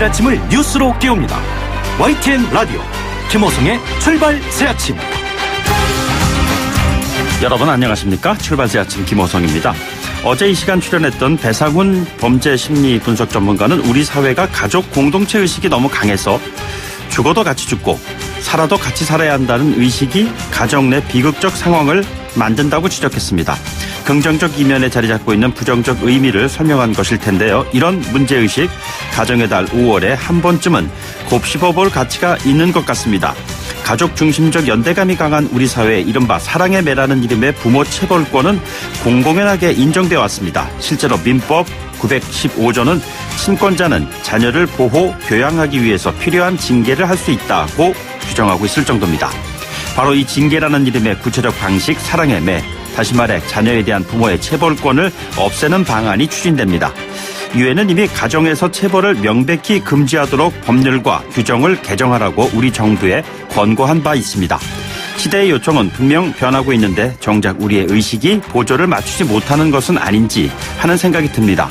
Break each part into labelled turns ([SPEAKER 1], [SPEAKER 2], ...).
[SPEAKER 1] 아침을 뉴스로 깨웁니다. YTN 라디오 김호성의 출발 새 아침. 여러분 안녕하십니까? 출발 새 아침 김호성입니다. 어제 이 시간 출연했던 배상훈 범죄심리 분석 전문가는 우리 사회가 가족 공동체 의식이 너무 강해서 죽어도 같이 죽고 살아도 같이 살아야 한다는 의식이 가정 내 비극적 상황을 만든다고 지적했습니다. 긍정적 이면에 자리 잡고 있는 부정적 의미를 설명한 것일 텐데요. 이런 문제의식 가정의 달 5월에 한 번쯤은 곱씹어볼 가치가 있는 것 같습니다. 가족 중심적 연대감이 강한 우리 사회에 이른바 사랑의 매라는 이름의 부모 체벌권은 공공연하게 인정되어 왔습니다. 실제로 민법 915조는 친권자는 자녀를 보호, 교양하기 위해서 필요한 징계를 할 수 있다고 규정하고 있을 정도입니다. 바로 이 징계라는 이름의 구체적 방식 사랑의 매, 다시 말해 자녀에 대한 부모의 체벌권을 없애는 방안이 추진됩니다. 유엔은 이미 가정에서 체벌을 명백히 금지하도록 법률과 규정을 개정하라고 우리 정부에 권고한 바 있습니다. 시대의 요청은 분명 변하고 있는데 정작 우리의 의식이 보조를 맞추지 못하는 것은 아닌지 하는 생각이 듭니다.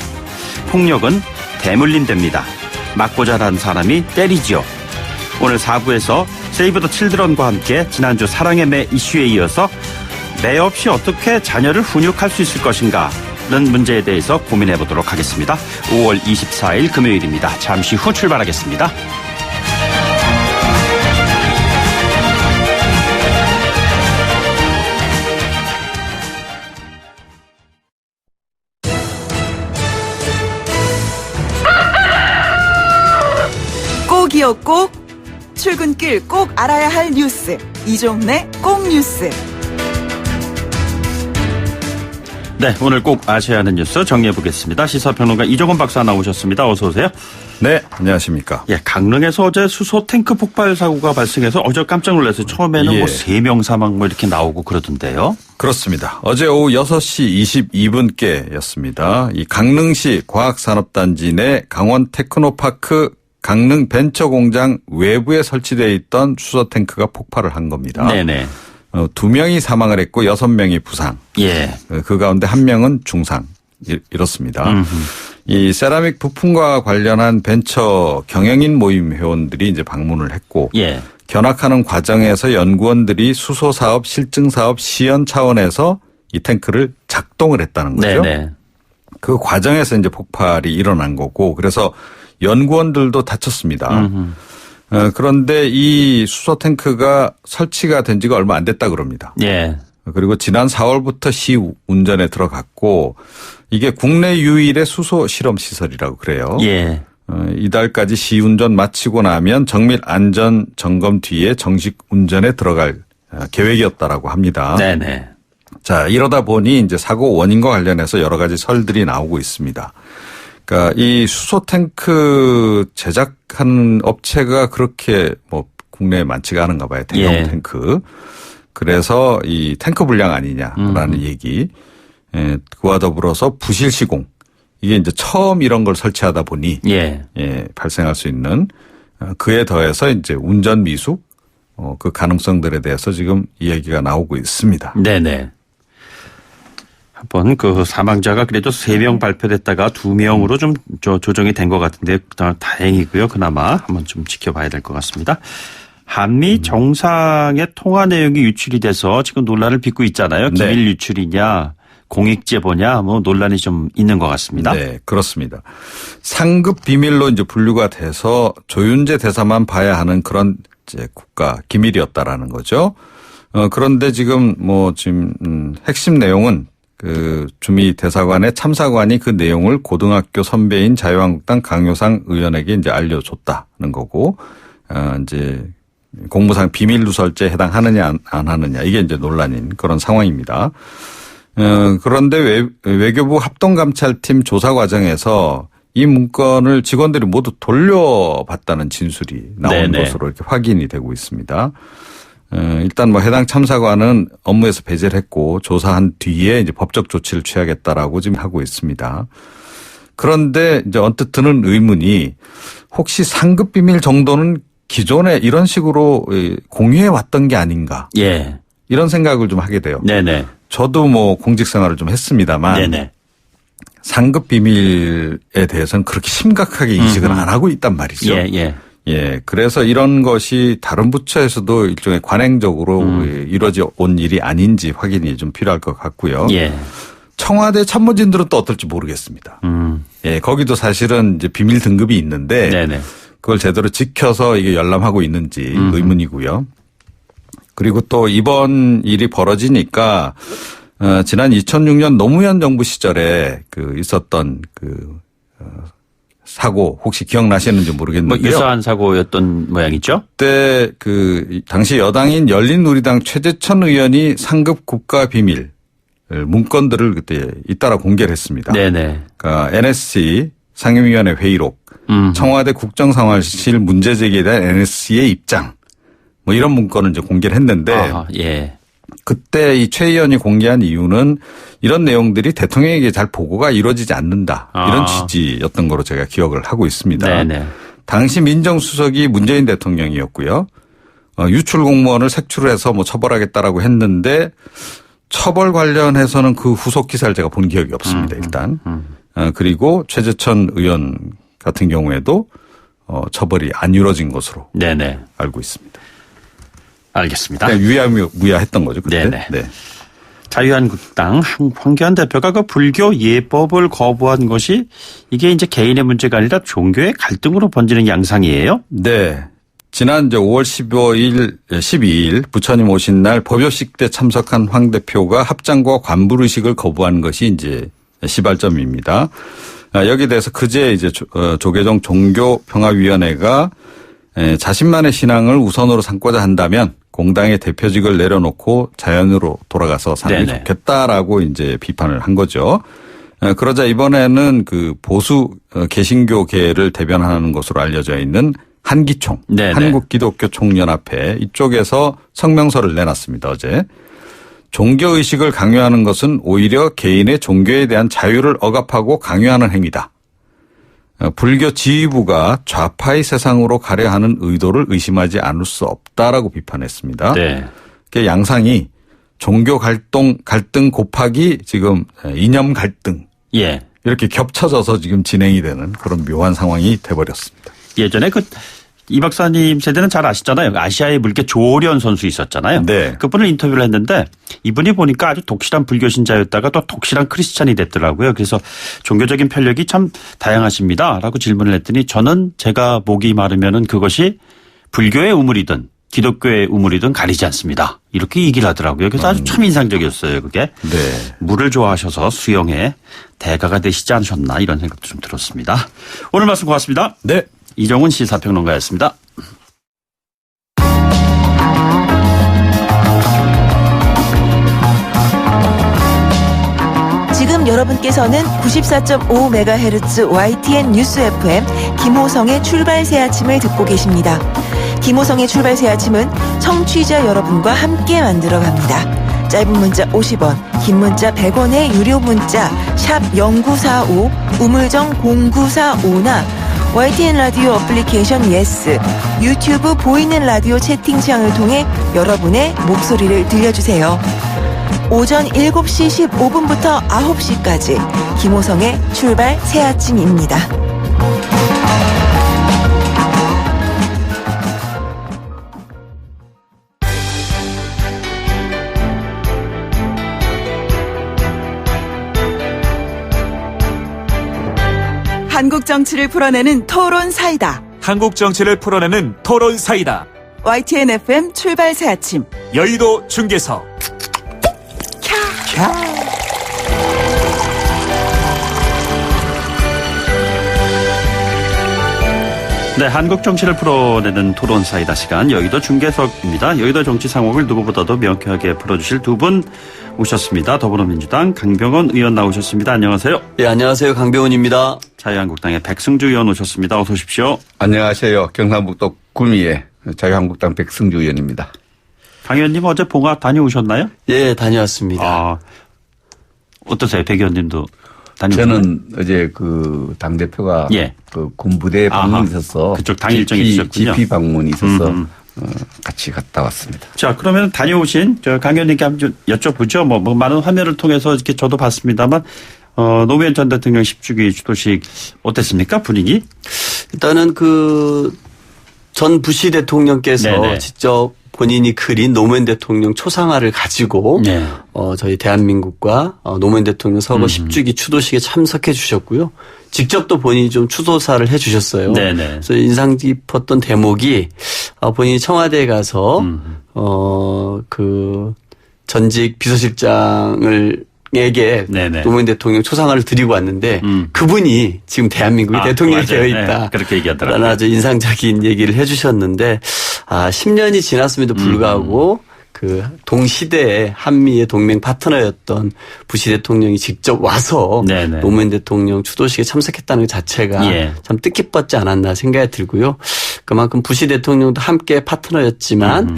[SPEAKER 1] 폭력은 대물림됩니다. 맞고 자란 사람이 때리지요. 오늘 4부에서 세이브 더 칠드런과 함께 지난주 사랑의 매 이슈에 이어서 매 없이 어떻게 자녀를 훈육할 수 있을 것인가 는 문제에 대해서 고민해보도록 하겠습니다. 5월 24일 금요일입니다. 잠시 후 출발하겠습니다.
[SPEAKER 2] 꼭이요 꼭, 출근길 꼭 알아야 할 뉴스, 이종래 꼭 뉴스.
[SPEAKER 1] 네, 오늘 꼭 아셔야 하는 뉴스 정리해보겠습니다. 시사평론가 이종건 박사 나오셨습니다. 어서 오세요.
[SPEAKER 3] 네, 안녕하십니까.
[SPEAKER 1] 예, 강릉에서 어제 수소 탱크 폭발 사고가 발생해서 어제 깜짝 놀라서 처음에는
[SPEAKER 3] 예.
[SPEAKER 1] 3명 사망 이렇게 나오고 그러던데요.
[SPEAKER 3] 그렇습니다. 어제 오후 6시 22분께였습니다. 이 강릉시 과학산업단지 내 강원 테크노파크 강릉 벤처공장 외부에 설치되어 있던 수소 탱크가 폭발을 한 겁니다.
[SPEAKER 1] 네네.
[SPEAKER 3] 2명이 사망을 했고 6명이 부상.
[SPEAKER 1] 예.
[SPEAKER 3] 그 가운데 1명은 중상. 이렇습니다. 이 세라믹 부품과 관련한 벤처 경영인 모임 회원들이 이제 방문을 했고.
[SPEAKER 1] 예.
[SPEAKER 3] 견학하는 과정에서 연구원들이 수소 사업, 실증 사업, 시연 차원에서 이 탱크를 작동을 했다는 거죠.
[SPEAKER 1] 네네.
[SPEAKER 3] 그 과정에서 이제 폭발이 일어난 거고 그래서 연구원들도 다쳤습니다. 그런데 이 수소 탱크가 설치가 된 지가 얼마 안 됐다 그럽니다.
[SPEAKER 1] 예.
[SPEAKER 3] 그리고 지난 4월부터 시 운전에 들어갔고 이게 국내 유일의 수소 실험 시설이라고 그래요.
[SPEAKER 1] 예.
[SPEAKER 3] 이달까지 시 운전 마치고 나면 정밀 안전 점검 뒤에 정식 운전에 들어갈 계획이었다라고 합니다.
[SPEAKER 1] 네네.
[SPEAKER 3] 자, 이러다 보니 이제 사고 원인과 관련해서 여러 가지 설들이 나오고 있습니다. 그러니까 이 수소 탱크 제작하는 업체가 그렇게 뭐 국내에 많지가 않은가 봐요. 대형
[SPEAKER 1] 예.
[SPEAKER 3] 탱크. 그래서 이 탱크 불량 아니냐라는 얘기. 그와 더불어서 부실 시공. 이게 이제 처음 이런 걸 설치하다 보니
[SPEAKER 1] 예.
[SPEAKER 3] 발생할 수 있는 그에 더해서 이제 운전 미숙 그 가능성들에 대해서 지금 이야기가 나오고 있습니다.
[SPEAKER 1] 네네. 한번 그 사망자가 그래도 3명 발표됐다가 2명으로 좀 조정이 된 것 같은데 다행이고요. 그나마 한번 좀 지켜봐야 될 것 같습니다. 한미 정상의 통화 내용이 유출이 돼서 지금 논란을 빚고 있잖아요. 기밀
[SPEAKER 3] 네.
[SPEAKER 1] 유출이냐 공익 제보냐 뭐 논란이 좀 있는 것 같습니다.
[SPEAKER 3] 네, 그렇습니다. 상급 비밀로 이제 분류가 돼서 조윤재 대사만 봐야 하는 그런 이제 국가 기밀이었다라는 거죠. 그런데 지금 핵심 내용은 그 주미 대사관의 참사관이 그 내용을 고등학교 선배인 자유한국당 강효상 의원에게 이제 알려줬다는 거고, 이제 공무상 비밀 누설죄에 해당하느냐 안 하느냐 이게 이제 논란인 그런 상황입니다. 그런데 외교부 합동감찰팀 조사 과정에서 이 문건을 직원들이 모두 돌려받다는 진술이 나온
[SPEAKER 1] 네네.
[SPEAKER 3] 것으로 이렇게 확인이 되고 있습니다. 일단 해당 참사관은 업무에서 배제를 했고 조사한 뒤에 이제 법적 조치를 취하겠다라고 지금 하고 있습니다. 그런데 이제 언뜻 드는 의문이 혹시 상급 비밀 정도는 기존에 이런 식으로 공유해 왔던 게 아닌가.
[SPEAKER 1] 예.
[SPEAKER 3] 이런 생각을 좀 하게 돼요.
[SPEAKER 1] 네네.
[SPEAKER 3] 저도 공직 생활을 좀 했습니다만.
[SPEAKER 1] 네네.
[SPEAKER 3] 상급 비밀에 대해서는 그렇게 심각하게 인식을 안 하고 있단 말이죠.
[SPEAKER 1] 예, 예.
[SPEAKER 3] 예. 그래서 이런 것이 다른 부처에서도 일종의 관행적으로 이루어져 온 일이 아닌지 확인이 좀 필요할 것 같고요.
[SPEAKER 1] 예.
[SPEAKER 3] 청와대 참모진들은 또 어떨지 모르겠습니다. 예. 거기도 사실은 이제 비밀 등급이 있는데
[SPEAKER 1] 네네.
[SPEAKER 3] 그걸 제대로 지켜서 이게 열람하고 있는지 의문이고요. 그리고 또 이번 일이 벌어지니까 지난 2006년 노무현 정부 시절에 있었던 사고 혹시 기억나시는지 모르겠는데요.
[SPEAKER 1] 뭐 유사한 사고였던 모양이죠?
[SPEAKER 3] 그때 당시 여당인 열린우리당 최재천 의원이 상급 국가 비밀 문건들을 그때 잇따라 공개를 했습니다.
[SPEAKER 1] 네네.
[SPEAKER 3] 그러니까 NSC 상임위원회 회의록, 청와대 국정상황실 문제 제기에 대한 NSC의 입장, 뭐 이런 문건을 이제 공개를 했는데,
[SPEAKER 1] 아하, 예.
[SPEAKER 3] 그때 이 최 의원이 공개한 이유는 이런 내용들이 대통령에게 잘 보고가 이루어지지 않는다. 이런 취지였던 거로 제가 기억을 하고 있습니다.
[SPEAKER 1] 네네.
[SPEAKER 3] 당시 민정수석이 문재인 대통령이었고요. 유출 공무원을 색출을 해서 뭐 처벌하겠다라고 했는데 처벌 관련해서는 그 후속 기사를 제가 본 기억이 없습니다. 일단. 그리고 최재천 의원 같은 경우에도 처벌이 안 이루어진 것으로
[SPEAKER 1] 네네.
[SPEAKER 3] 알고 있습니다.
[SPEAKER 1] 알겠습니다.
[SPEAKER 3] 유야무야했던 거죠. 그때.
[SPEAKER 1] 네네.
[SPEAKER 3] 네.
[SPEAKER 1] 자유한국당 황교안 대표가 그 불교 예법을 거부한 것이 이게 이제 개인의 문제가 아니라 종교의 갈등으로 번지는 양상이에요?
[SPEAKER 3] 네. 지난 5월 12일 부처님 오신 날 법요식 때 참석한 황 대표가 합장과 관불의식을 거부한 것이 이제 시발점입니다. 여기에 대해서 그제 이제 조계종 종교평화위원회가 자신만의 신앙을 우선으로 삼고자 한다면 공당의 대표직을 내려놓고 자연으로 돌아가서 사는 게 좋겠다라고 이제 비판을 한 거죠. 그러자 이번에는 보수 개신교계를 대변하는 것으로 알려져 있는 한기총,
[SPEAKER 1] 네네.
[SPEAKER 3] 한국기독교총연합회 이쪽에서 성명서를 내놨습니다. 어제. 종교의식을 강요하는 것은 오히려 개인의 종교에 대한 자유를 억압하고 강요하는 행위다. 불교 지휘부가 좌파의 세상으로 가려 하는 의도를 의심하지 않을 수 없다라고 비판했습니다.
[SPEAKER 1] 네.
[SPEAKER 3] 양상이 종교 갈등 곱하기 지금 이념 갈등.
[SPEAKER 1] 예.
[SPEAKER 3] 이렇게 겹쳐져서 지금 진행이 되는 그런 묘한 상황이 돼버렸습니다.
[SPEAKER 1] 예전에 이 박사님 세대는 잘 아시잖아요. 아시아의 물개 조련 선수 있었잖아요.
[SPEAKER 3] 네.
[SPEAKER 1] 그분을 인터뷰를 했는데 이분이 보니까 아주 독실한 불교 신자였다가 또 독실한 크리스찬이 됐더라고요. 그래서 종교적인 편력이 참 다양하십니다. 라고 질문을 했더니 저는 제가 목이 마르면은 그것이 불교의 우물이든 기독교의 우물이든 가리지 않습니다. 이렇게 얘기를 하더라고요. 그래서 아주 참 인상적이었어요. 그게.
[SPEAKER 3] 네.
[SPEAKER 1] 물을 좋아하셔서 수영에 대가가 되시지 않으셨나 이런 생각도 좀 들었습니다. 오늘 말씀 고맙습니다.
[SPEAKER 3] 네.
[SPEAKER 1] 이정훈 시사평론가였습니다.
[SPEAKER 4] 지금 여러분께서는 94.5MHz YTN 뉴스 FM 김호성의 출발 새 아침을 듣고 계십니다. 김호성의 출발 새 아침은 청취자 여러분과 함께 만들어갑니다. 짧은 문자 50원, 긴 문자 100원의 유료 문자 샵 0945, 우물정 0945나 YTN 라디오 어플리케이션 예스, 유튜브 보이는 라디오 채팅창을 통해 여러분의 목소리를 들려주세요. 오전 7시 15분부터 9시까지 김호성의 출발 새아침입니다.
[SPEAKER 2] 한국 정치를 풀어내는 토론 사이다.
[SPEAKER 5] 한국 정치를 풀어내는 토론 사이다.
[SPEAKER 2] YTN FM 출발 새 아침.
[SPEAKER 5] 여의도 중계석.
[SPEAKER 1] 네, 한국 정치를 풀어내는 토론 사이다 시간 여의도 중계석입니다. 여의도 정치 상황을 누구보다도 명쾌하게 풀어주실 두 분 오셨습니다. 더불어민주당 강병원 의원 나오셨습니다. 안녕하세요.
[SPEAKER 6] 예, 안녕하세요. 강병원입니다.
[SPEAKER 1] 자유한국당의 백승주 의원 오셨습니다. 어서 오십시오.
[SPEAKER 7] 안녕하세요. 경상북도 구미의 자유한국당 백승주 의원입니다.
[SPEAKER 1] 강 의원님 어제 봉화 다녀오셨나요?
[SPEAKER 6] 예, 다녀왔습니다.
[SPEAKER 1] 어떠세요? 백 의원님도 다녀오셨나요?
[SPEAKER 7] 저는 어제 당대표가
[SPEAKER 1] 예.
[SPEAKER 7] 군부대 방문이 있어서
[SPEAKER 1] 그쪽 당 일정이 있으셨군요.
[SPEAKER 7] GP 방문이 있어서 같이 갔다 왔습니다.
[SPEAKER 1] 자, 그러면 다녀오신 강 의원님께 한번 좀 여쭤보죠. 뭐 많은 화면을 통해서 이렇게 저도 봤습니다만 노무현 전 대통령 10주기 추도식 어땠습니까? 분위기?
[SPEAKER 6] 일단은 전 부시 대통령께서
[SPEAKER 1] 네네.
[SPEAKER 6] 직접 본인이 그린 노무현 대통령 초상화를 가지고
[SPEAKER 1] 네.
[SPEAKER 6] 저희 대한민국과 노무현 대통령 서거 10주기 추도식에 참석해 주셨고요. 직접 또 본인이 좀 추도사를 해 주셨어요.
[SPEAKER 1] 네네.
[SPEAKER 6] 그래서 인상 깊었던 대목이 본인이 청와대에 가서 전직 비서실장에게
[SPEAKER 1] 네네.
[SPEAKER 6] 노무현 대통령 초상화를 드리고 왔는데 그분이 지금 대한민국의 대통령이
[SPEAKER 1] 맞아요.
[SPEAKER 6] 되어 있다.
[SPEAKER 1] 네, 그렇게 얘기하더라고요.
[SPEAKER 6] 라는 아주 인상적인 얘기를 해 주셨는데 10년이 지났음에도 불구하고 동시대에 한미의 동맹 파트너였던 부시 대통령이 직접 와서
[SPEAKER 1] 네네.
[SPEAKER 6] 노무현 대통령 추도식에 참석했다는 것 자체가
[SPEAKER 1] 예.
[SPEAKER 6] 참 뜻깊었지 않았나 생각이 들고요. 그만큼 부시 대통령도 함께 파트너였지만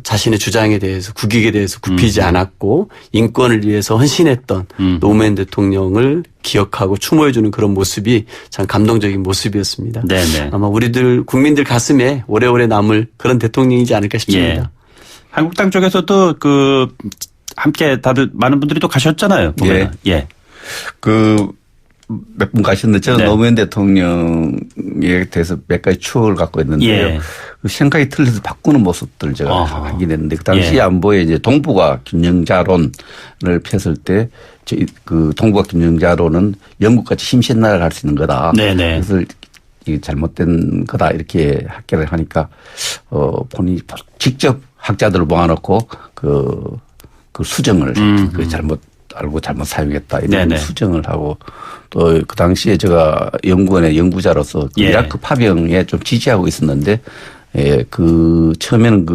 [SPEAKER 6] 자신의 주장에 대해서 국익에 대해서 굽히지 않았고 인권을 위해서 헌신했던 노무현 대통령을 기억하고 추모해주는 그런 모습이 참 감동적인 모습이었습니다.
[SPEAKER 1] 네네.
[SPEAKER 6] 아마 우리들 국민들 가슴에 오래오래 남을 그런 대통령이지 않을까 싶습니다.
[SPEAKER 1] 예. 한국당 쪽에서도 함께 다들 많은 분들이 또 가셨잖아요. 보면은. 예.
[SPEAKER 7] 몇 분 가셨는데 저는
[SPEAKER 1] 네.
[SPEAKER 7] 노무현 대통령에 대해서 몇 가지 추억을 갖고 있는데요.
[SPEAKER 1] 예.
[SPEAKER 7] 생각이 틀려서 바꾸는 모습들 제가
[SPEAKER 1] 어허.
[SPEAKER 7] 하게 됐는데 그 당시
[SPEAKER 1] 예.
[SPEAKER 7] 안보에 이제 동북아 균형자론을 폈을 때 동북아 균형자론은 영국같이 힘센 나라를 할 수 있는 거다.
[SPEAKER 1] 네네.
[SPEAKER 7] 그래서 이게 잘못된 거다 이렇게 학계를 하니까 본인이 직접 학자들을 모아놓고 그 수정을 잘못 알고 잘못 사용했다 이런
[SPEAKER 1] 네네.
[SPEAKER 7] 수정을 하고 또 그 당시에 제가 연구원의 연구자로서
[SPEAKER 1] 예.
[SPEAKER 7] 이라크 파병에 좀 지지하고 있었는데 처음에는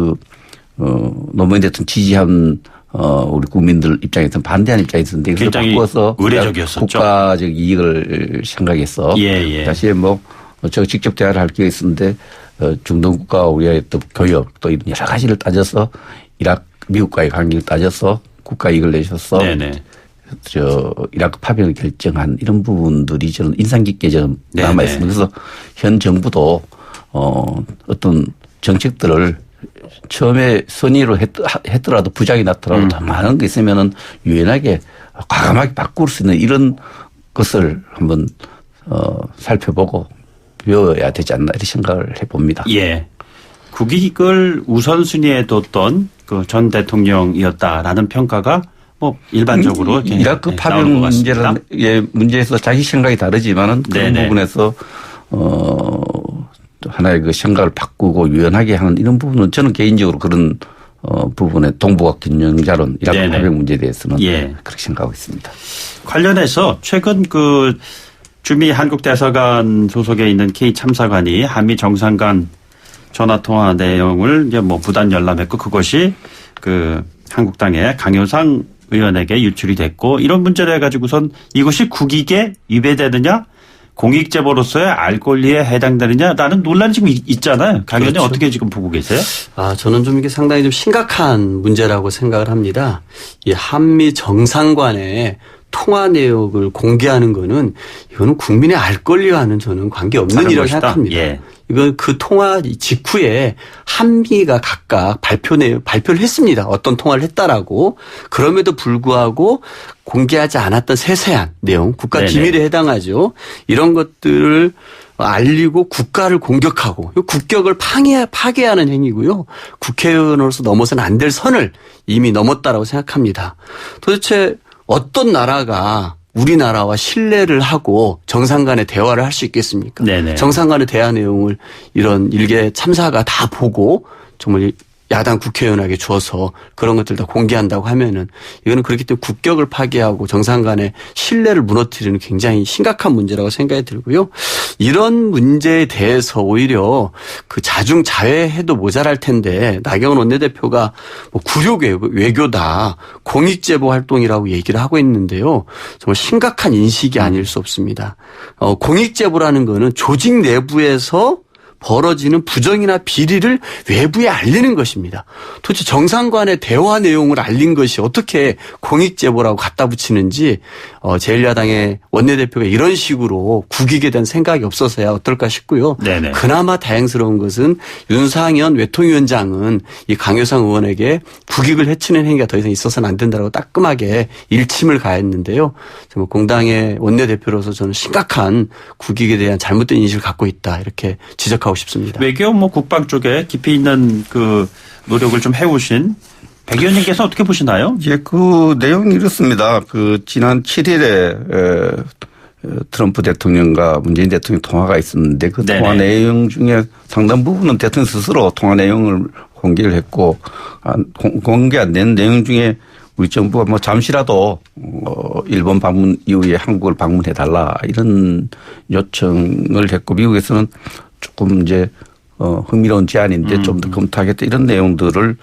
[SPEAKER 7] 노무현 대통령 지지한 우리 국민들 입장에서는 반대하는 입장이 있었는데 그걸
[SPEAKER 1] 굉장히
[SPEAKER 7] 바꿔서
[SPEAKER 1] 의례적이었었죠.
[SPEAKER 7] 국가적 이익을 생각해서
[SPEAKER 1] 예.
[SPEAKER 7] 다시 제가 직접 대화를 할 기회가 있었는데 중동 국가와 우리의 또 교역 또 이런 여러 가지를 따져서 미국과의 관계를 따져서 국가 이익을 내셔서
[SPEAKER 1] 네네.
[SPEAKER 7] 이라크 파병을 결정한 이런 부분들이 저는 인상 깊게 좀
[SPEAKER 1] 네네.
[SPEAKER 7] 남아 있습니다. 그래서 현 정부도 어떤 정책들을 처음에 선의로 했더라도 부작이 나더라도 더 많은 게 있으면은 유연하게 과감하게 바꿀 수 있는 이런 것을 한번 살펴보고 배워야 되지 않나 이렇게 생각을 해봅니다.
[SPEAKER 1] 예. 국익을 우선순위에 뒀던 전 대통령이었다라는 평가가 일반적으로
[SPEAKER 7] 이라크 파병 문제에서 자기 생각이 다르지만은 그런
[SPEAKER 1] 네네.
[SPEAKER 7] 부분에서 하나의 생각을 바꾸고 유연하게 하는 이런 부분은 저는 개인적으로 그런 부분에 동북아 균형자론 이라크
[SPEAKER 1] 네네.
[SPEAKER 7] 파병 문제에 대해서는
[SPEAKER 1] 예.
[SPEAKER 7] 그렇게 생각하고 있습니다.
[SPEAKER 1] 관련해서 최근 주미 한국대사관 소속에 있는 K 참사관이 한미 정상간 전화 통화 내용을 부단 열람했고 그것이 한국당의 강효상 의원에게 유출이 됐고 이런 문제를 해가지고선 이것이 국익에 위배되느냐 공익제보로서의 알 권리에 해당되느냐라는 논란이 지금 있잖아요. 강 의원님
[SPEAKER 6] 그렇죠.
[SPEAKER 1] 어떻게 지금 보고 계세요?
[SPEAKER 6] 저는 좀 이게 상당히 좀 심각한 문제라고 생각을 합니다. 이 한미 정상간의 통화 내역을 공개하는 거는 이거는 국민의 알 권리와는 저는 관계없는 일이라고 생각합니다.
[SPEAKER 1] 예.
[SPEAKER 6] 이건 그 통화 직후에 한미가 각각 발표를 했습니다. 어떤 통화를 했다라고. 그럼에도 불구하고 공개하지 않았던 세세한 내용, 국가
[SPEAKER 1] 네네.
[SPEAKER 6] 기밀에 해당하죠. 이런 것들을 알리고 국가를 공격하고 국격을 파괴하는 행위고요. 국회의원으로서 넘어서는 안 될 선을 이미 넘었다라고 생각합니다. 도대체 어떤 나라가 우리나라와 신뢰를 하고 정상 간의 대화를 할 수 있겠습니까?
[SPEAKER 1] 네네.
[SPEAKER 6] 정상 간의 대화 내용을 이런 일개 참사가 다 보고 정말 야당 국회의원에게 주어서 그런 것들 다 공개한다고 하면은 이거는 그렇기 때문에 국격을 파괴하고 정상 간의 신뢰를 무너뜨리는 굉장히 심각한 문제라고 생각이 들고요. 이런 문제에 대해서 오히려 자중자애해도 모자랄 텐데 나경원 원내대표가 굴욕 외교다 공익제보 활동이라고 얘기를 하고 있는데요. 정말 심각한 인식이 아닐 수 없습니다. 공익제보라는 거는 조직 내부에서 벌어지는 부정이나 비리를 외부에 알리는 것입니다. 도대체 정상 간의 대화 내용을 알린 것이 어떻게 공익제보라고 갖다 붙이는지 제1야당의 원내대표가 이런 식으로 국익에 대한 생각이 없어서야 어떨까 싶고요.
[SPEAKER 1] 네네.
[SPEAKER 6] 그나마 다행스러운 것은 윤상현 외통위원장은 이 강효상 의원에게 국익을 해치는 행위가 더 이상 있어서는 안 된다고 따끔하게 일침을 가했는데요. 정말 공당의 원내대표로서 저는 심각한 국익에 대한 잘못된 인식을 갖고 있다 이렇게 지적하고 싶습니다.
[SPEAKER 1] 외교 국방 쪽에 깊이 있는 그 노력을 좀 해오신 백 의원님께서 어떻게 보시나요?
[SPEAKER 7] 예, 그 내용이 이렇습니다. 그 지난 7일에 트럼프 대통령과 문재인 대통령 통화가 있었는데 그
[SPEAKER 1] 네네.
[SPEAKER 7] 통화 내용 중에 상당 부분은 대통령 스스로 통화 내용을 공개를 했고 공개 안 된 내용 중에 우리 정부가 뭐 잠시라도 일본 방문 이후에 한국을 방문해 달라 이런 요청을 했고 미국에서는 조금 이제 흥미로운 제안인데 좀 더 검토하겠다 이런 내용들을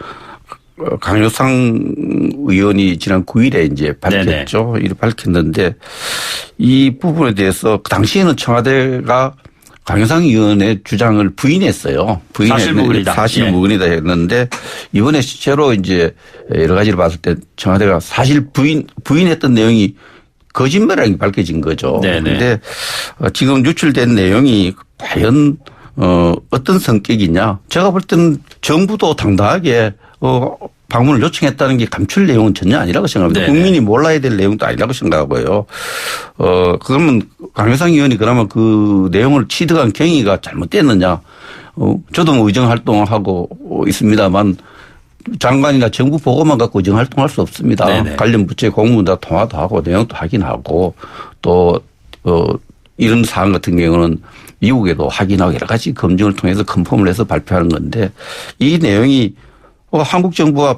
[SPEAKER 7] 강효상 의원이 지난 9일에 이제 밝혔죠. 이렇게 밝혔는데 이 부분에 대해서 당시에는 청와대가 강효상 의원의 주장을 부인했어요.
[SPEAKER 1] 사실무근이다.
[SPEAKER 7] 사실무근이다 했는데 이번에 실제로 이제 여러 가지를 봤을 때 청와대가 사실 부인했던 내용이 거짓말이라는 게 밝혀진 거죠. 그런데 지금 유출된 내용이 과연 어떤 성격이냐. 제가 볼 때는 정부도 당당하게 방문을 요청했다는 게 감출 내용은 전혀 아니라고 생각합니다.
[SPEAKER 1] 네네.
[SPEAKER 7] 국민이 몰라야 될 내용도 아니라고 생각하고요. 그러면 강효상 의원이 그러면 그 내용을 취득한 경위가 잘못됐느냐. 저도 뭐 의정활동을 하고 있습니다만 장관이나 정부 보고만 갖고 의정활동할 수 없습니다.
[SPEAKER 1] 네네.
[SPEAKER 7] 관련 부처의 공무원과 통화도 하고 내용도 확인하고 또 이런 사안 같은 경우는 미국에도 확인하고 여러 가지 검증을 통해서 컨펌을 해서 발표하는 건데 이 내용이 한국 정부가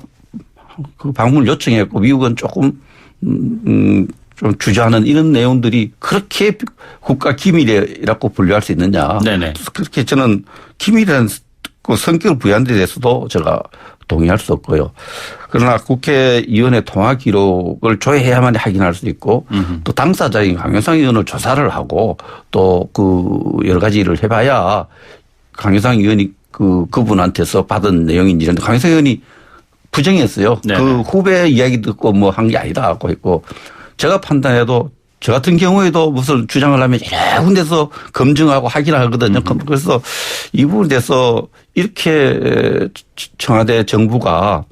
[SPEAKER 7] 그 방문을 요청했고 미국은 조금 좀 주저하는 이런 내용들이 그렇게 국가 기밀이라고 분류할 수 있느냐.
[SPEAKER 1] 네네.
[SPEAKER 7] 그렇게 저는 기밀이라는 그 성격을 부여한 데 대해서도 제가 동의할 수 없고요. 그러나 국회의원의 통화 기록을 조회해야만 확인할 수 있고 또 당사자인 강효상 의원을 조사를 하고 또 그 여러 가지 일을 해봐야 강효상 의원이 그분한테서 받은 내용인지 이런데 강효상 의원이 부정했어요.
[SPEAKER 1] 네네.
[SPEAKER 7] 그 후배 이야기 듣고 뭐 한 게 아니다 하고 했고 제가 판단해도 저 같은 경우에도 무슨 주장을 하면 여러 군데서 검증하고 확인하거든요. 그래서 이 부분에 대해서 이렇게 청와대 정부가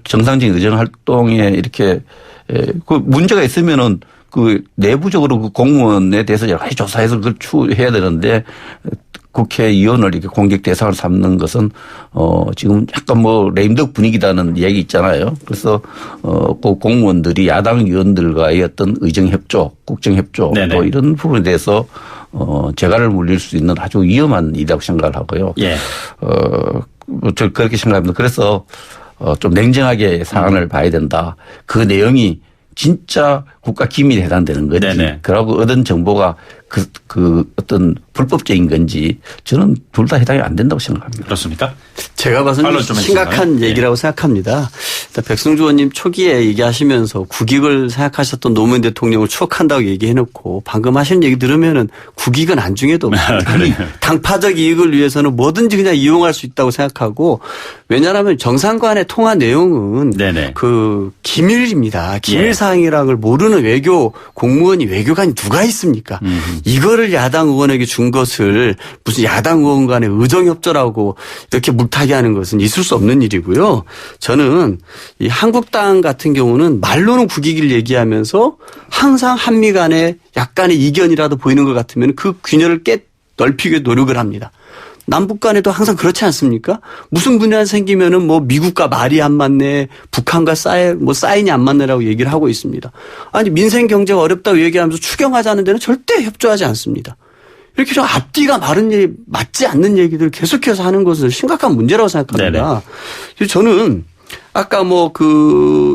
[SPEAKER 7] 정상적인 의정활동에 이렇게 그 문제가 있으면은 그 내부적으로 그 공무원에 대해서 여러 가지 조사해서 그걸 추해야 되는데 국회의원을 이렇게 공격 대상을 삼는 것은 지금 약간 뭐 레임덕 분위기다는 얘기 있잖아요. 그래서 그 공무원들이 야당 의원들과의 어떤 의정협조, 국정협조
[SPEAKER 1] 네네.
[SPEAKER 7] 또 이런 부분에 대해서 재갈을 물릴 수 있는 아주 위험한 일이라고 생각을 하고요.
[SPEAKER 1] 예.
[SPEAKER 7] 저 그렇게 생각합니다. 그래서 좀 냉정하게 사안을 봐야 된다. 그 내용이 진짜 국가 기밀에 해당되는 건지,
[SPEAKER 1] 네네.
[SPEAKER 7] 그러고 얻은 정보가 그 어떤 불법적인 건지 저는 둘 다 해당이 안 된다고 생각합니다.
[SPEAKER 1] 그렇습니까?
[SPEAKER 6] 제가 봐서는
[SPEAKER 1] 반론 좀
[SPEAKER 6] 심각한
[SPEAKER 1] 해주시나요?
[SPEAKER 6] 얘기라고 생각합니다. 일단 백승주 의원님 초기에 얘기하시면서 국익을 생각하셨던 노무현 대통령을 추억한다고 얘기해놓고 방금 하신 얘기 들으면은 국익은 안중에도 없습니다. 당파적 이익을 위해서는 뭐든지 그냥 이용할 수 있다고 생각하고 왜냐하면 정상간의 통화 내용은
[SPEAKER 1] 네네.
[SPEAKER 6] 그 기밀입니다. 기밀사항이라는 걸 모르는 외교 공무원이 외교관이 누가 있습니까? 이거를 야당 의원에게 준 것을 무슨 야당 의원 간의 의정협조라고 이렇게 물타기 하는 것은 있을 수 없는 일이고요. 저는 이 한국당 같은 경우는 말로는 국익을 얘기하면서 항상 한미 간에 약간의 이견이라도 보이는 것 같으면 그 균열을 넓히기 노력을 합니다. 남북 간에도 항상 그렇지 않습니까? 무슨 분야 생기면은 뭐 미국과 말이 안 맞네, 북한과 사인이 안 맞네라고 얘기를 하고 있습니다. 아니 민생 경제가 어렵다고 얘기하면서 추경하자는 데는 절대 협조하지 않습니다. 이렇게 좀 앞뒤가 맞지 않는 얘기들을 계속해서 하는 것은 심각한 문제라고 생각합니다. 그래서 저는 아까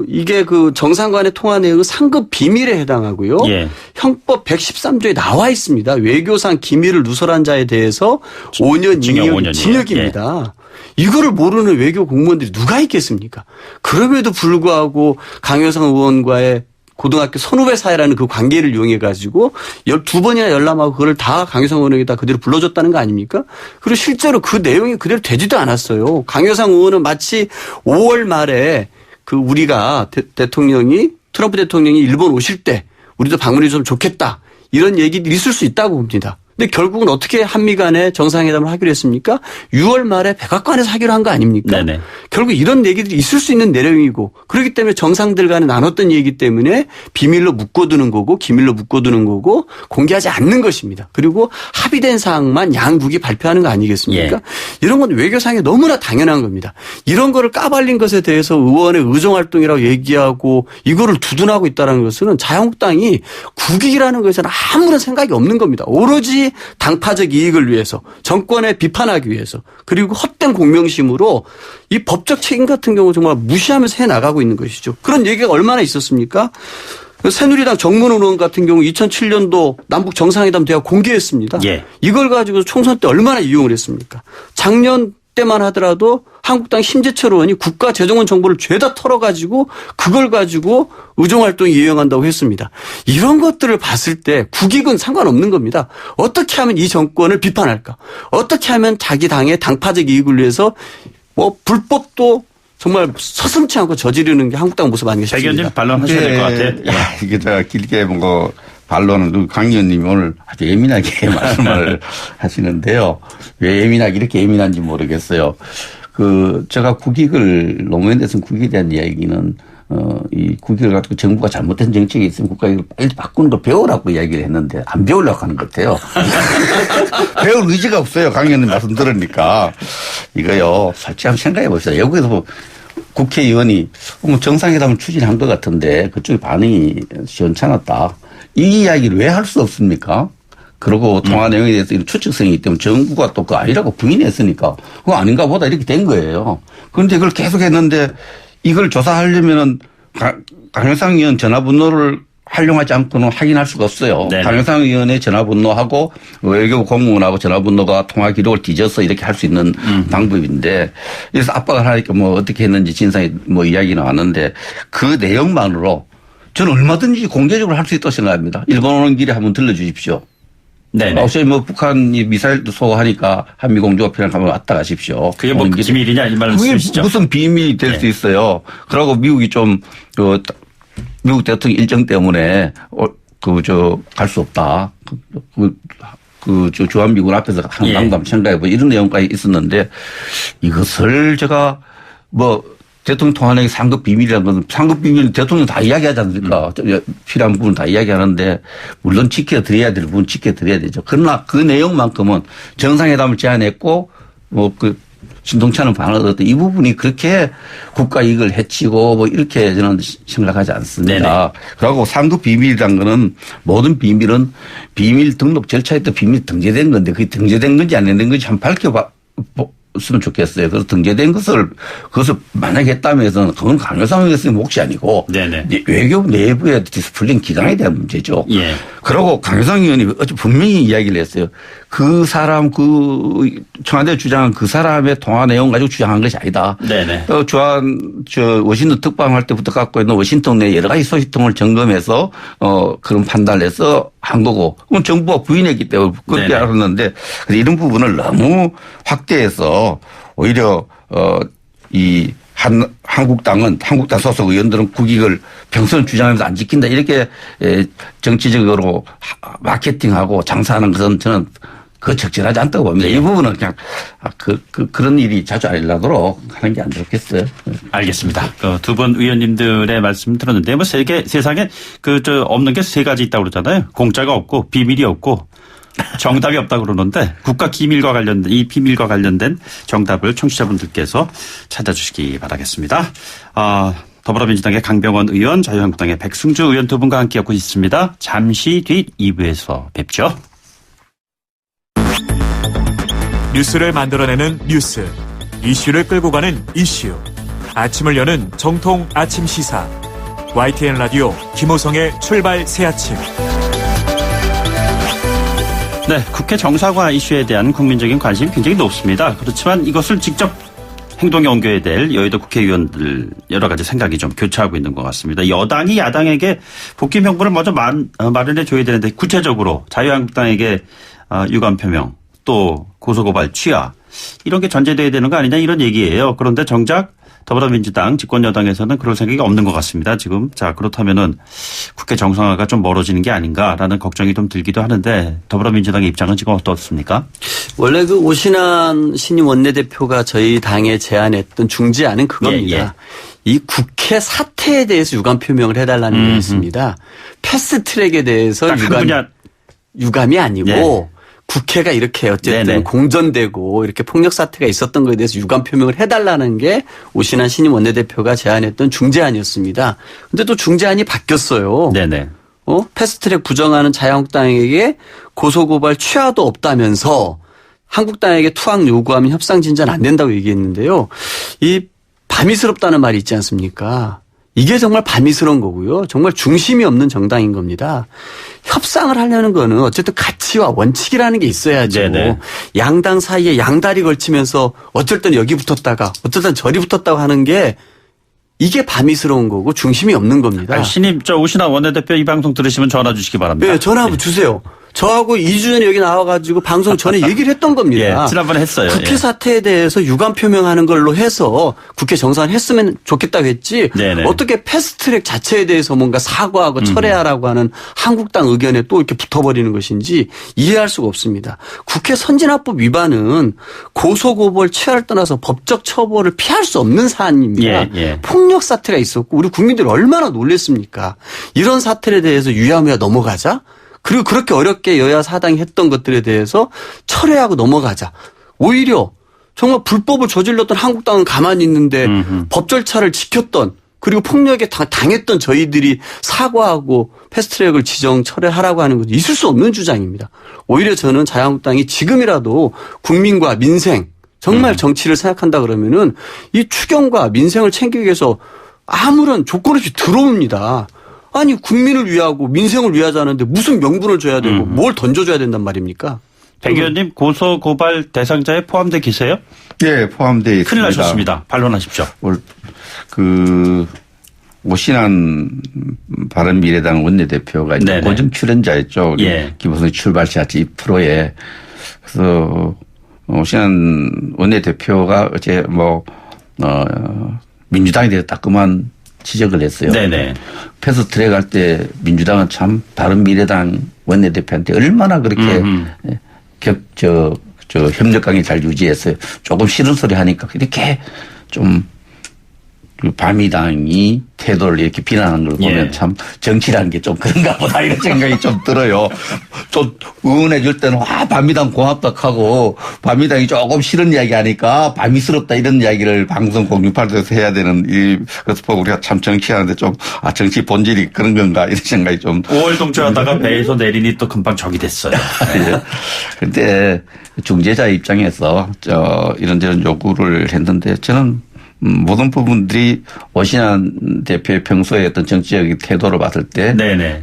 [SPEAKER 6] 이게 정상 간의 통화 내용은 상급 비밀에 해당하고요.
[SPEAKER 1] 예.
[SPEAKER 6] 형법 113조에 나와 있습니다. 외교상 기밀을 누설한 자에 대해서 5년
[SPEAKER 1] 징역
[SPEAKER 6] 이내의
[SPEAKER 1] 5년이에요.
[SPEAKER 6] 징역입니다. 이거를 모르는 외교 공무원들이 누가 있겠습니까? 그럼에도 불구하고 강효상 의원과의 고등학교 선후배 사이라는 그 관계를 이용해 가지고 12번이나 열람하고 그걸 다 강효상 의원에게다 그대로 불러줬다는 거 아닙니까? 그리고 실제로 그 내용이 그대로 되지도 않았어요. 강효상 의원은 마치 5월 말에 우리가 대통령이 트럼프 대통령이 일본 오실 때 우리도 방문이 좀 좋겠다. 이런 얘기도 있을 수 있다고 봅니다. 근데 결국은 어떻게 한미 간에 정상회담을 하기로 했습니까? 6월 말에 백악관에서 하기로 한 거 아닙니까?
[SPEAKER 1] 네네.
[SPEAKER 6] 결국 이런 얘기들이 있을 수 있는 내용이고 그렇기 때문에 정상들 간에 나눴던 얘기이기 때문에 비밀로 묶어두는 거고 기밀로 묶어두는 거고 공개하지 않는 것입니다. 그리고 합의된 사항만 양국이 발표하는 거 아니겠습니까?
[SPEAKER 1] 예.
[SPEAKER 6] 이런 건 외교상에 너무나 당연한 겁니다. 이런 거를 까발린 것에 대해서 의원의 의정활동이라고 얘기하고 이거를 두둔하고 있다는 것은 자유한국당이 국익이라는 것에는 아무런 생각이 없는 겁니다. 오로지 당파적 이익을 위해서 정권에 비판하기 위해서 그리고 헛된 공명심으로 이 법적 책임 같은 경우 정말 무시하면서 해나가고 있는 것이죠. 그런 얘기가 얼마나 있었습니까? 새누리당 정문원 의원 같은 경우 2007년도 남북 정상회담 대화 공개했습니다.
[SPEAKER 1] 예.
[SPEAKER 6] 이걸 가지고 총선 때 얼마나 이용을 했습니까? 작년 때만 하더라도 한국당 심재철 의원이 국가재정원 정보를 죄다 털어가지고 그걸 가지고 의정활동에 이용한다고 했습니다. 이런 것들을 봤을 때 국익은 상관없는 겁니다. 어떻게 하면 이 정권을 비판할까? 어떻게 하면 자기 당의 당파적 이익을 위해서 뭐 불법도 정말 서슴지 않고 저지르는 게 한국당 모습 아닌가
[SPEAKER 1] 백
[SPEAKER 6] 싶습니다.
[SPEAKER 1] 의원님 반론하셔야 될 것 같아요. 예.
[SPEAKER 7] 이게 제가 길게 뭔가 반론은 강 의원님이 오늘 아주 예민하게 말씀을 하시는데요. 왜 예민하게 이렇게 예민한지 모르겠어요. 제가 국익을 노무현대선 국익에 대한 이야기는 이 국익을 가지고 정부가 잘못된 정책이 있으면 국가익을 빨리 바꾸는 걸 배우라고 이야기를 했는데 안 배우려고 하는 것 같아요. 배울 의지가 없어요. 강 의원님 말씀 들으니까. 이거요. 솔직히 한번 생각해 봅시다. 여기서 뭐 국회의원이 정상회담을 추진한 것 같은데 그쪽의 반응이 시원찮았다. 이 이야기를 왜 할 수 없습니까? 그리고 통화 내용에 대해서 이런 추측성이기 때문에 정부가 또 그거 아니라고 부인했으니까 그거 아닌가 보다 이렇게 된 거예요. 그런데 그걸 계속 했는데 이걸 조사하려면은 강효상 의원 전화번호를 활용하지 않고는 확인할 수가 없어요.
[SPEAKER 1] 네네.
[SPEAKER 7] 강효상 의원의 전화번호하고 외교부 공무원하고 전화번호가 통화 기록을 뒤져서 이렇게 할 수 있는 방법인데 그래서 압박을 하니까 뭐 어떻게 했는지 진상이 뭐 이야기 나왔는데 그 내용만으로 저는 얼마든지 공개적으로 할 수 있다고 생각합니다. 일본 오는 길에 한번 들러주십시오.
[SPEAKER 1] 네네.
[SPEAKER 7] 혹시 뭐 북한이 미사일도 쏘하니까 한미 공조가 필요한 가면 왔다 가십시오.
[SPEAKER 1] 그게 뭐 기밀이냐 이 말씀이시죠?
[SPEAKER 7] 무슨 비밀이 될 수
[SPEAKER 1] 네.
[SPEAKER 7] 있어요. 그러고 미국이 좀 미국 대통령 일정 때문에 갈 수 없다. 주한미군 앞에서 한강담 참가해보 이런 내용까지 있었는데 이것을 제가 대통령 통화내기 상급 비밀이라는 건 상급 비밀은 대통령 다 이야기하지 않습니까? 필요한 부분 다 이야기하는데 물론 지켜드려야 될 부분 지켜드려야 되죠. 그러나 그 내용만큼은 정상회담을 제안했고 신동찬은 반응했던 이 부분이 그렇게 국가 이익을 해치고 이렇게 저는 생각하지 않습니다. 그리고 상급 비밀이라는 거는 모든 비밀은 비밀 등록 절차에 또 비밀 등재된 건데 그게 등재된 건지 안 된 건지 한번 밝혀봤으면 좋겠어요. 그래서 등재된 그것을 만약에 했다면 해서는 그건 강효상 의원의 몫이 아니고 외교 내부의 디스플레인 기관에 대한 문제죠.
[SPEAKER 1] 예.
[SPEAKER 7] 그리고 강효상 의원이 어제 분명히 이야기를 했어요. 그 사람 청와대 주장한 그 사람의 통화 내용 가지고 주장한 것이 아니다.
[SPEAKER 1] 네네.
[SPEAKER 7] 워싱턴 특파원할 때부터 갖고 있는 워싱턴 내 여러 가지 소식통을 점검해서 그런 판단을 해서 한 거고 그건 정부가 부인했기 때문에 그렇게 알았는데 이런 부분을 너무 확대해서 오히려 한국당 소속 의원들은 국익을 평선 주장하면서 안 지킨다 이렇게 정치적으로 마케팅하고 장사하는 것은 저는 적절하지 않다고 봅니다. 이 부분은 그냥 그런 일이 자주 일어나도록 하는 게 안 좋겠어요.
[SPEAKER 1] 알겠습니다. 두 분 의원님들의 말씀 들었는데 세상에 없는 게 세 가지 있다고 그러잖아요. 공짜가 없고 비밀이 없고 정답이 없다고 그러는데 국가 기밀과 관련된 이 비밀과 관련된 정답을 청취자분들께서 찾아주시기 바라겠습니다. 더불어민주당의 강병원 의원, 자유한국당의 백승주 의원 두 분과 함께하고 있습니다. 잠시 뒤 2부에서 뵙죠.
[SPEAKER 5] 뉴스를 만들어내는 뉴스, 이슈를 끌고 가는 이슈. 아침을 여는 정통 아침 시사. YTN 라디오 김호성의 출발 새아침.
[SPEAKER 1] 네, 국회 정상화 이슈에 대한 국민적인 관심이 굉장히 높습니다. 그렇지만 이것을 직접 행동에 옮겨야 될 여의도 국회의원들 여러 가지 생각이 좀 교차하고 있는 것 같습니다. 여당이 야당에게 복귀 명분을 먼저 마련해 줘야 되는데 구체적으로 자유한국당에게 유감 표명 또 고소고발 취하 이런 게 전제돼야 되는 거 아니냐 이런 얘기예요. 그런데 정작 더불어민주당 집권여당에서는 그럴 생각이 없는 것 같습니다. 지금. 자, 그렇다면은 국회 정상화가 좀 멀어지는 게 아닌가라는 걱정이 좀 들기도 하는데 더불어민주당의 입장은 지금 어떻습니까?
[SPEAKER 6] 원래 그 오신환 신임 원내대표가 저희 당에 제안했던 중지안은 그겁니다.
[SPEAKER 1] 예, 예.
[SPEAKER 6] 이 국회 사태에 대해서 유감 표명을 해달라는 게 있습니다. 패스트트랙에 대해서
[SPEAKER 1] 딱 한 분야.
[SPEAKER 6] 유감이 아니고
[SPEAKER 1] 예.
[SPEAKER 6] 국회가 이렇게 어쨌든
[SPEAKER 1] 네네.
[SPEAKER 6] 공전되고 이렇게 폭력 사태가 있었던 것에 대해서 유감 표명을 해달라는 게 오신환 신임 원내대표가 제안했던 중재안이었습니다. 근데 또 중재안이 바뀌었어요.
[SPEAKER 1] 네네.
[SPEAKER 6] 패스트트랙 부정하는 자유한국당에게 고소고발 취하도 없다면서 한국당에게 투항 요구하면 협상 진전 안 된다고 얘기했는데요. 이 밤이스럽다는 말이 있지 않습니까? 이게 정말 밤이스러운 거고요. 정말 중심이 없는 정당인 겁니다. 협상을 하려는 거는 어쨌든 가치와 원칙이라는 게 있어야죠.
[SPEAKER 1] 네네.
[SPEAKER 6] 양당 사이에 양다리 걸치면서 어쩔 땐 여기 붙었다가 어쩔 땐 저리 붙었다고 하는 게 이게 밤이스러운 거고 중심이 없는 겁니다.
[SPEAKER 1] 신임 오신환 원내대표 이 방송 들으시면 전화 주시기 바랍니다.
[SPEAKER 6] 네, 전화 한번 주세요. 저하고 2주 전에 여기 나와가지고 방송 전에 얘기를 했던 겁니다.
[SPEAKER 1] 예, 지난번에 했어요.
[SPEAKER 6] 국회
[SPEAKER 1] 예.
[SPEAKER 6] 사태에 대해서 유감 표명하는 걸로 해서 국회 정상을 했으면 좋겠다고 했지.
[SPEAKER 1] 네네.
[SPEAKER 6] 어떻게 패스트트랙 자체에 대해서 뭔가 사과하고 철회하라고 하는 한국당 의견에 또 이렇게 붙어버리는 것인지 이해할 수가 없습니다. 국회 선진화법 위반은 고소고발 취하를 떠나서 법적 처벌을 피할 수 없는 사안입니다.
[SPEAKER 1] 예, 예.
[SPEAKER 6] 폭력 사태가 있었고 우리 국민들이 얼마나 놀랬습니까? 이런 사태에 대해서 유야무야 넘어가자? 그리고 그렇게 어렵게 여야 사당이 했던 것들에 대해서 철회하고 넘어가자. 오히려 정말 불법을 저질렀던 한국당은 가만히 있는데 법 절차를 지켰던 그리고 폭력에 당했던 저희들이 사과하고 패스트트랙을 지정 철회하라고 하는 것도 있을 수 없는 주장입니다. 오히려 저는 자유한국당이 지금이라도 국민과 민생 정말 정치를 생각한다 그러면은 이 추경과 민생을 챙기기 위해서 아무런 조건 없이 들어옵니다. 아니 국민을 위하고 민생을 위하자는데 무슨 명분을 줘야 되고 뭘 던져줘야 된단 말입니까?
[SPEAKER 1] 백 의원님 고소 고발 대상자에 포함돼 계세요?
[SPEAKER 7] 예, 포함되어 있습니다.
[SPEAKER 1] 큰일 나셨습니다. 반론하십시오.
[SPEAKER 7] 오신환 바른미래당 원내대표가 이제
[SPEAKER 1] 네네.
[SPEAKER 7] 고정 출연자였죠.
[SPEAKER 1] 예.
[SPEAKER 7] 김호성 출발시하지 2%에. 그래서 오신환 원내대표가 어제 민주당에 대해서 따끔한 지적을 했어요.
[SPEAKER 1] 네네.
[SPEAKER 7] 패스트트랙 할 때 민주당은 참 바른미래당 원내대표한테 얼마나 그렇게 협력관계 잘 유지했어요. 조금 싫은 소리 하니까 이렇게 좀 바미당이 태도를 이렇게 비난하는 걸 보면
[SPEAKER 1] 예.
[SPEAKER 7] 참 정치라는 게 좀 그런가 보다 이런 생각이 좀 들어요. 좀 응원해 줄 때는 바미당 고맙다 하고 바미당이 조금 싫은 이야기 하니까 바미스럽다 이런 이야기를 방송 공중파에서 해야 되는 그래서 우리가 참 정치하는데 좀 정치 본질이 그런 건가 이런 생각이 좀.
[SPEAKER 1] 5월 동조하다가 배에서 내리니 또 금방 적이 됐어요.
[SPEAKER 7] 그런데 중재자 입장에서 이런저런 요구를 했는데 저는 모든 부분들이 오신환 대표의 평소에 어떤 정치적인 태도를 봤을 때
[SPEAKER 1] 네네.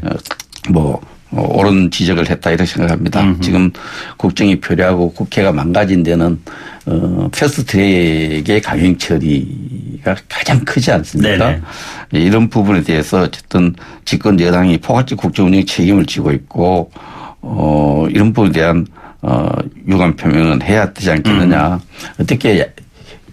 [SPEAKER 7] 옳은 지적을 했다 이렇게 생각합니다. 지금 국정이 표류하고 국회가 망가진 데는 패스트트랙의 강행 처리가 가장 크지 않습니까?
[SPEAKER 1] 네네.
[SPEAKER 7] 이런 부분에 대해서 어쨌든 집권 여당이 포괄적 국정 운영 책임을 지고 있고 이런 부분에 대한 유감 표명은 해야 되지 않겠느냐. 어떻게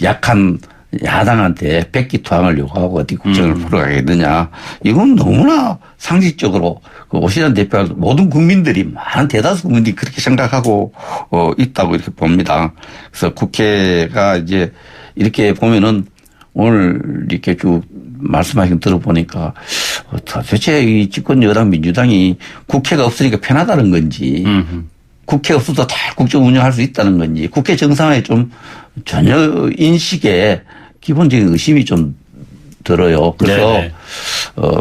[SPEAKER 7] 약한 야당한테 백기투항을 요구하고 어디 국정을 풀어가겠느냐. 이건 너무나 상식적으로 오신환 대표와 모든 국민들이 많은 대다수 국민들이 그렇게 생각하고 있다고 이렇게 봅니다. 그래서 국회가 이제 이렇게 보면은 오늘 이렇게 쭉 말씀하신 거 들어보니까 도대체 이 집권 여당 민주당이 국회가 없으니까 편하다는 건지 국회 없어도 잘 국정 운영할 수 있다는 건지 국회 정상화에 좀 전혀 인식에 기본적인 의심이 좀 들어요. 그래서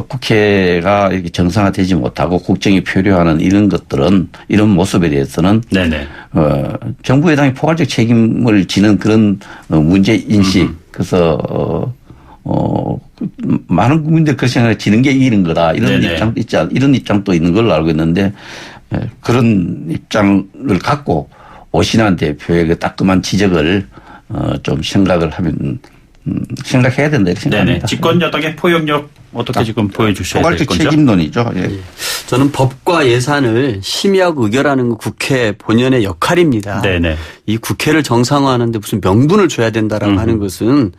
[SPEAKER 7] 국회가 이렇게 정상화되지 못하고 국정이 표류하는 이런 것들은 이런 모습에 대해서는
[SPEAKER 1] 네네.
[SPEAKER 7] 정부 여당이 포괄적 책임을 지는 그런 문제 인식. 그래서 많은 국민들 그렇게 생각해 지는 게 이기는 거다. 이런
[SPEAKER 1] 네네.
[SPEAKER 7] 입장도 있지 이런 입장도 있는 걸로 알고 있는데 그런 입장을 갖고 오신환 대표의 그 따끔한 지적을 좀 생각을 하면 생각해야 된다 이렇게
[SPEAKER 1] 네네.
[SPEAKER 7] 생각합니다.
[SPEAKER 1] 집권 여당의 포용력 어떻게 지금 보여주셔야 될
[SPEAKER 7] 포괄적
[SPEAKER 1] 건죠?
[SPEAKER 7] 책임론이죠. 예.
[SPEAKER 6] 저는 법과 예산을 심의하고 의결하는 건 국회 본연의 역할입니다.
[SPEAKER 1] 네네.
[SPEAKER 6] 이 국회를 정상화하는데 무슨 명분을 줘야 된다라고 하는 것은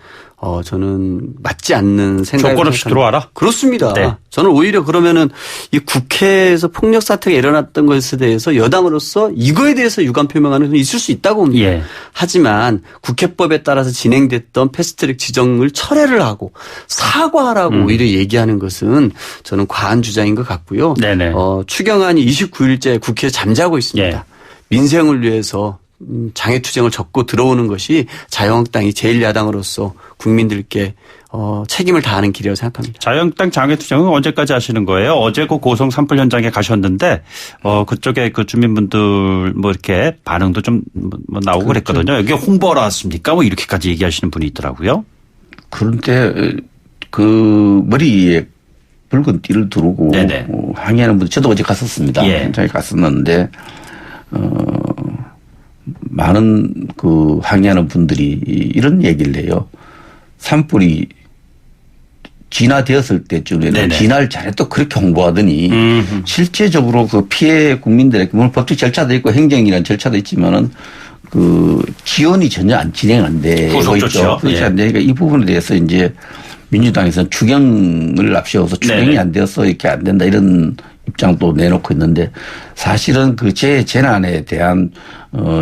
[SPEAKER 6] 저는 맞지 않는 생각이
[SPEAKER 1] 조건 없이 들어와라?
[SPEAKER 6] 그렇습니다.
[SPEAKER 1] 네.
[SPEAKER 6] 저는 오히려 그러면은 이 국회에서 폭력 사태가 일어났던 것에 대해서 여당으로서 이거에 대해서 유감 표명하는 건 있을 수 있다고 봅니다.
[SPEAKER 1] 예.
[SPEAKER 6] 하지만 국회법에 따라서 진행됐던 패스트트랙 지정을 철회를 하고 사과하라고 오히려 얘기하는 것은 저는 과한 주장인 것 같고요.
[SPEAKER 1] 네네.
[SPEAKER 6] 추경안이 29일째 국회에 잠자고 있습니다.
[SPEAKER 1] 예.
[SPEAKER 6] 민생을 위해서 장애투쟁을 접고 들어오는 것이 자유한국당이 제1야당으로서 국민들께 책임을 다하는 길이라고 생각합니다.
[SPEAKER 1] 자유한국당 장애투쟁은 언제까지 하시는 거예요? 어제 그 고성 산불 현장에 가셨는데 그쪽에 그 주민분들 뭐 이렇게 반응도 좀 뭐 나오고 그랬거든요. 여기 홍보하러 왔습니까? 뭐 이렇게까지 얘기하시는 분이 있더라고요.
[SPEAKER 7] 그런데 그 머리에 붉은 띠를 두르고
[SPEAKER 1] 네네.
[SPEAKER 7] 항의하는 분들 저도 어제 갔었습니다.
[SPEAKER 1] 예.
[SPEAKER 7] 현장에 갔었는데 많은 그 항의하는 분들이 이런 얘기를 해요. 산불이 진화되었을 때쯤에는
[SPEAKER 1] 네네.
[SPEAKER 7] 진화를 잘했다 그렇게 홍보하더니 실제적으로 그 피해 국민들에게 물론 법적 절차도 있고 행정이라는 절차도 있지만은 그 지원이 전혀 안 진행 안 되고
[SPEAKER 1] 후속
[SPEAKER 7] 있죠.
[SPEAKER 1] 조치요?
[SPEAKER 7] 그렇지
[SPEAKER 1] 예.
[SPEAKER 7] 않습니까? 이 부분에 대해서 이제 민주당에서는 추경을 앞세워서 추경이
[SPEAKER 1] 네네.
[SPEAKER 7] 안 되어서 이렇게 안 된다 이런 입장도 내놓고 있는데 사실은 그 재난에 대한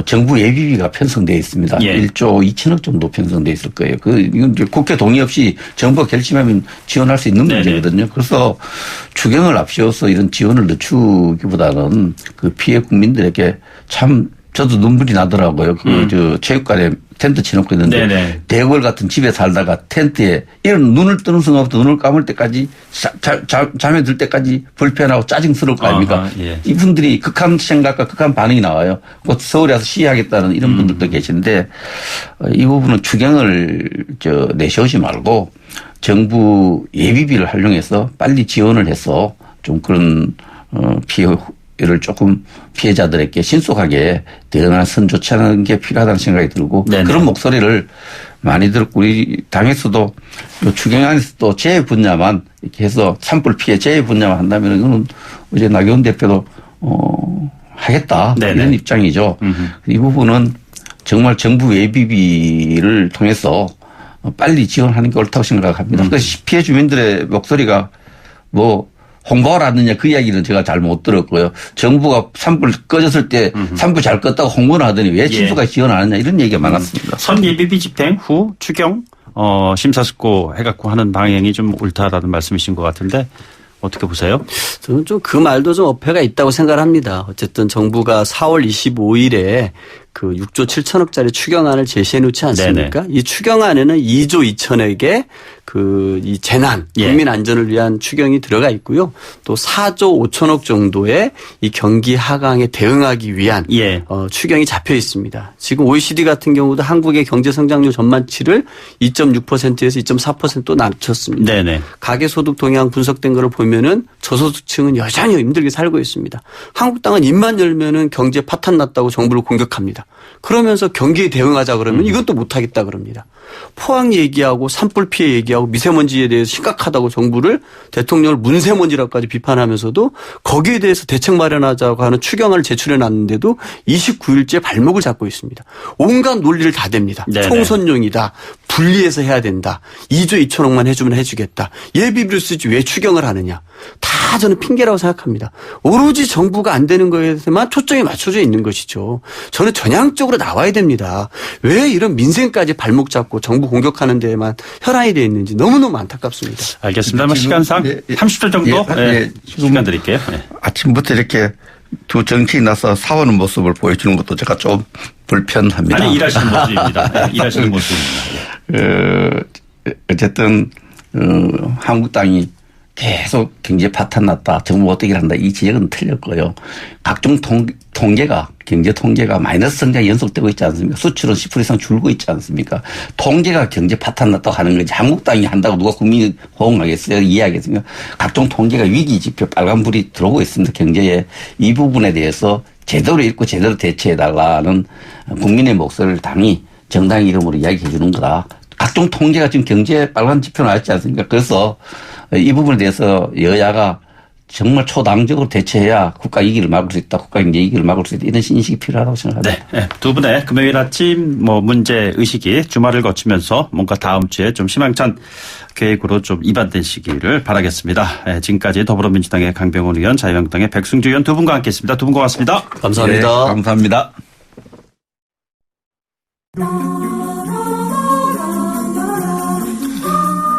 [SPEAKER 7] 정부 예비비가 편성되어 있습니다.
[SPEAKER 1] 예.
[SPEAKER 7] 1조 2천억 정도 편성되어 있을 거예요. 이건 이제 국회 동의 없이 정부가 결심하면 지원할 수 있는
[SPEAKER 1] 네네.
[SPEAKER 7] 문제거든요. 그래서 추경을 앞세워서 이런 지원을 늦추기보다는 그 피해 국민들에게 참 저도 눈물이 나더라고요. 저 체육관에 텐트 치놓고 있는데
[SPEAKER 1] 네네.
[SPEAKER 7] 대궐 같은 집에 살다가 텐트에 이런 눈을 뜨는 순간부터 눈을 감을 때까지 잠에 들 때까지 불편하고 짜증스러울 거 아닙니까?
[SPEAKER 1] 아하, 예.
[SPEAKER 7] 이분들이 극한 생각과 극한 반응이 나와요. 곧 서울에 와서 시위하겠다는 이런 분들도 계신데 이 부분은 추경을 내세우지 말고 정부 예비비를 활용해서 빨리 지원을 해서 좀 그런 피해를 조금 피해자들에게 신속하게 대응하는 선 조치하는 게 필요하다는 생각이 들고
[SPEAKER 1] 네네.
[SPEAKER 7] 그런 목소리를 많이 듣고 우리 당에서도 추경안에서도 재해 분야만 이렇게 해서 산불 피해 재해 분야만 한다면 이거는 어제 나경원 대표도 하겠다
[SPEAKER 1] 네네.
[SPEAKER 7] 이런 입장이죠. 이 부분은 정말 정부 예비비를 통해서 빨리 지원하는 게 옳다고 생각합니다. 그래서 피해 주민들의 목소리가 뭐 홍보를 하느냐 그 이야기는 제가 잘 못 들었고요. 정부가 산불 꺼졌을 때 산불 잘 껐다고 홍보를 하더니 왜 친수까지 지원 안 하느냐 이런 얘기가 많았습니다.
[SPEAKER 1] 선 예비비 집행 후 추경 심사숙고 해갖고 하는 방향이 좀 옳다라는 말씀이신 것 같은데 어떻게 보세요?
[SPEAKER 6] 저는 좀 그 말도 좀 어폐가 있다고 생각을 합니다. 어쨌든 정부가 4월 25일에 그 6조 7천억짜리 추경안을 제시해 놓지 않습니까?
[SPEAKER 1] 네네.
[SPEAKER 6] 이 추경안에는 2조 2천억의 그 이 재난
[SPEAKER 1] 예.
[SPEAKER 6] 국민 안전을 위한 추경이 들어가 있고요. 또 4조 5천억 정도의 이 경기 하강에 대응하기 위한
[SPEAKER 1] 예.
[SPEAKER 6] 추경이 잡혀 있습니다. 지금 OECD 같은 경우도 한국의 경제 성장률 전망치를 2.6%에서 2.4%또 낮췄습니다.
[SPEAKER 1] 네네.
[SPEAKER 6] 가계소득 동향 분석된 거를 보면은 저소득층은 여전히 힘들게 살고 있습니다. 한국당은 입만 열면은 경제 파탄 났다고 정부를 공격합니다. 그러면서 경기에 대응하자 그러면 이것도 못하겠다 그럽니다. 포항 얘기하고 산불 피해 얘기하고 미세먼지에 대해서 심각하다고 정부를 대통령을 문세먼지라고까지 비판하면서도 거기에 대해서 대책 마련하자고 하는 추경안을 제출해 놨는데도 29일째 발목을 잡고 있습니다. 온갖 논리를 다 댑니다.
[SPEAKER 1] 네네.
[SPEAKER 6] 총선용이다. 분리해서 해야 된다. 2조 2천억만 해주면 해주겠다. 예비비를 쓰지 왜 추경을 하느냐. 다 저는 핑계라고 생각합니다. 오로지 정부가 안 되는 거에만 초점이 맞춰져 있는 것이죠. 저는 전향적으로 나와야 됩니다. 왜 이런 민생까지 발목 잡고 정부 공격하는 데에만 혈안이 되어 있는지 너무너무 안타깝습니다.
[SPEAKER 1] 알겠습니다. 뭐 시간상 30초 정도 시간 드릴게요. 네.
[SPEAKER 7] 아침부터 이렇게 두 정치인 나서 싸우는 모습을 보여주는 것도 제가 좀 불편합니다.
[SPEAKER 1] 아니 일하시는 모습입니다. 네, 일하시는 모습입니다.
[SPEAKER 7] 어쨌든 한국당이 계속 경제 파탄 났다. 정부 어떻게 한다. 이 지적은 틀렸고요. 각종 경제 통계가 마이너스 성장이 연속되고 있지 않습니까? 수출은 10% 이상 줄고 있지 않습니까? 통계가 경제 파탄 났다고 하는 거지. 한국당이 한다고 누가 국민이 호응하겠어요? 이해하겠습니까? 각종 통계가 위기 지표 빨간불이 들어오고 있습니다. 경제에. 이 부분에 대해서 제대로 읽고 제대로 대처해달라는 국민의 목소리를 당이 정당 이름으로 이야기해 주는 거다. 각종 통계가 지금 경제 빨간 지표 나왔지 않습니까? 그래서 이 부분에 대해서 여야가 정말 초당적으로 대처해야 국가 위기를 막을 수 있다. 국가 경제 위기를 막을 수 있다. 이런 인식이 필요하다고 생각합니다.
[SPEAKER 1] 네. 두 분의 금요일 아침 문제 의식이 주말을 거치면서 뭔가 다음 주에 좀 희망찬 계획으로 좀 이반되시기를 바라겠습니다. 지금까지 더불어민주당의 강병훈 의원, 자유한국당의 백승주 의원 두 분과 함께했습니다. 두 분 고맙습니다.
[SPEAKER 6] 감사합니다.
[SPEAKER 3] 네, 감사합니다.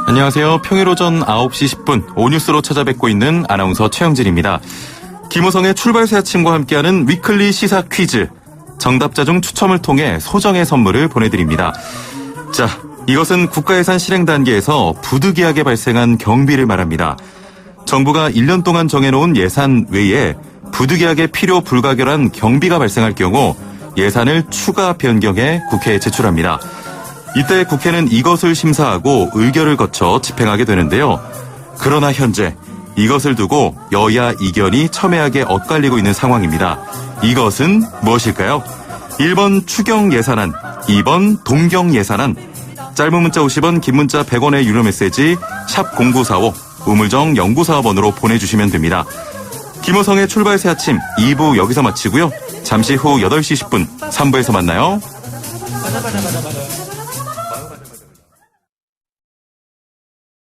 [SPEAKER 8] 안녕하세요. 평일 오전 9시 10분 오뉴스로 찾아뵙고 있는 아나운서 최영진입니다. 김호성의 출발새 아침과 함께하는 위클리 시사 퀴즈. 정답자 중 추첨을 통해 소정의 선물을 보내드립니다. 자, 이것은 국가예산 실행 단계에서 부득이하게 발생한 경비를 말합니다. 정부가 1년 동안 정해놓은 예산 외에 부득이하게 필요 불가결한 경비가 발생할 경우 예산을 추가 변경해 국회에 제출합니다. 이때 국회는 이것을 심사하고 의결을 거쳐 집행하게 되는데요. 그러나 현재 이것을 두고 여야 이견이 첨예하게 엇갈리고 있는 상황입니다. 이것은 무엇일까요? 1번 추경 예산안, 2번 동경 예산안. 짧은 문자 50원, 긴 문자 100원의 유료 메시지 샵 0945, 우물정 0945번으로 보내주시면 됩니다. 김호성의 출발새 아침 2부 여기서 마치고요. 잠시 후 8시 10분 3부에서 만나요.